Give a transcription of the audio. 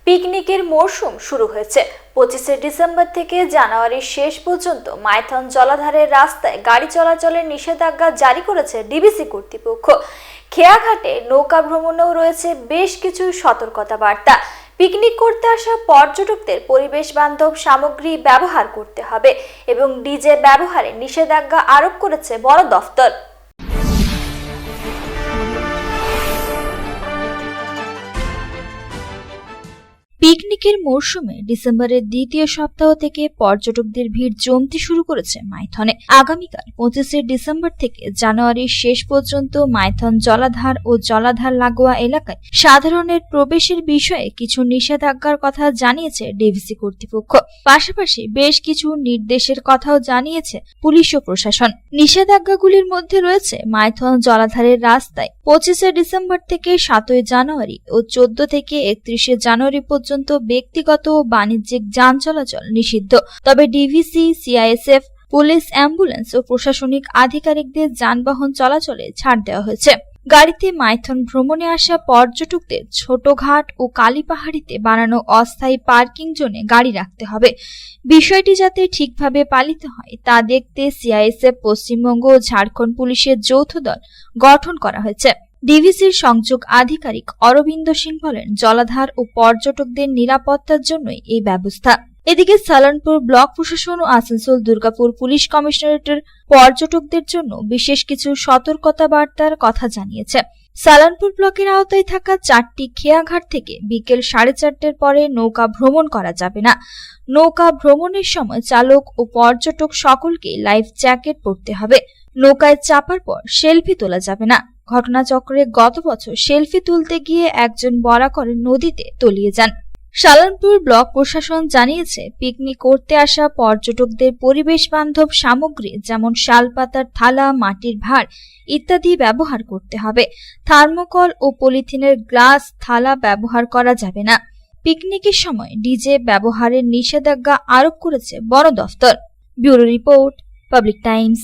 পিকনিকের মরশুম শুরু হয়েছে। 25শে ডিসেম্বর থেকে জানুয়ারির শেষ পর্যন্ত মাইথন জলাধারের রাস্তায় গাড়ি চলাচলের নিষেধাজ্ঞা জারি করেছে ডিভিসি কর্তৃপক্ষ। খেয়াঘাটে নৌকা ভ্রমণেও রয়েছে বেশ কিছু সতর্কতা বার্তা। পিকনিক করতে আসা পর্যটকদের পরিবেশ বান্ধব সামগ্রী ব্যবহার করতে হবে এবং ডিজে ব্যবহারে নিষেধাজ্ঞা আরোপ করেছে বন দফতর। পিকনিকের মরশুমে ডিসেম্বরের দ্বিতীয় সপ্তাহ থেকে পর্যটকদের ভিড় জমতে শুরু করেছে মাইথনে। আগামীকাল 25শে ডিসেম্বর থেকে জানুয়ারির শেষ পর্যন্ত মাইথন জলাধার ও জলাধার লাগোয়া এলাকায় সাধারণের প্রবেশের বিষয়ে কিছু নিষেধাজ্ঞার কথা জানিয়েছে ডিভিসি কর্তৃপক্ষ। পাশাপাশি বেশ কিছু নির্দেশের কথাও জানিয়েছে পুলিশ ও প্রশাসন। নিষেধাজ্ঞাগুলির মধ্যে রয়েছে মাইথন জলাধারের রাস্তায় 25শে ডিসেম্বর থেকে 7ই জানুয়ারি ও 14 থেকে 31শে জানুয়ারি পর্যন্ত ব্যক্তিগত ও বাণিজ্যিক যান চলাচল নিষিদ্ধ। তবে ডিভিসি, সিআইএসএফ, পুলিশ, অ্যাম্বুলেন্স ও প্রশাসনিক আধিকারিকদের যানবাহন চলাচলে ছাড় দেওয়া হয়েছে। গাড়িতে মাইথন ভ্রমণে আসা পর্যটকদের ছোটঘাট ও কালীপাহাড়িতে বানানো অস্থায়ী পার্কিং জোনে গাড়ি রাখতে হবে। বিষয়টি যাতে ঠিকভাবে পালিত হয় তা দেখতে সিআইএসএফ, পশ্চিমবঙ্গ ও ঝাড়খণ্ড পুলিশের যৌথ দল গঠন করা হয়েছে। ডিভিসির সংযোগ আধিকারিক অরবিন্দ সিং বলেন, জলাধার ও পর্যটকদের নিরাপত্তার জন্যই এই ব্যবস্থা। এদিকে সালানপুর ব্লক প্রশাসন ও আসানসোল দুর্গাপুর পুলিশ কমিশনারেটের পর্যটকদের জন্য বিশেষ কিছু সতর্কতা বার্তার কথা জানিয়েছে। সালানপুর ব্লকের আওতায় থাকা 4টি খেয়াঘাট থেকে বিকেল 4:30টার পরে নৌকা ভ্রমণ করা যাবে না। নৌকা ভ্রমণের সময় চালক ও পর্যটক সকলকে লাইফ জ্যাকেট পরতে হবে। নৌকায় চাপার পর সেলফি তোলা যাবে না। ঘটনাচক্রে গত বছর সেলফি তুলতে গিয়ে একজন বরাকর নদীতে তলিয়ে যান। সালানপুর ব্লক প্রশাসন জানিয়েছে, পিকনিক করতে আসা পর্যটকদের পরিবেশ বান্ধব সামগ্রী যেমন শালপাতার থালা, মাটির ভাঁড় ইত্যাদি ব্যবহার করতে হবে। থার্মোকল ও পলিথিনের গ্লাস, থালা ব্যবহার করা যাবে না। পিকনিকের সময় ডিজে ব্যবহারের নিষেধাজ্ঞা আরোপ করেছে বন দফতর। Bureau report, public Times.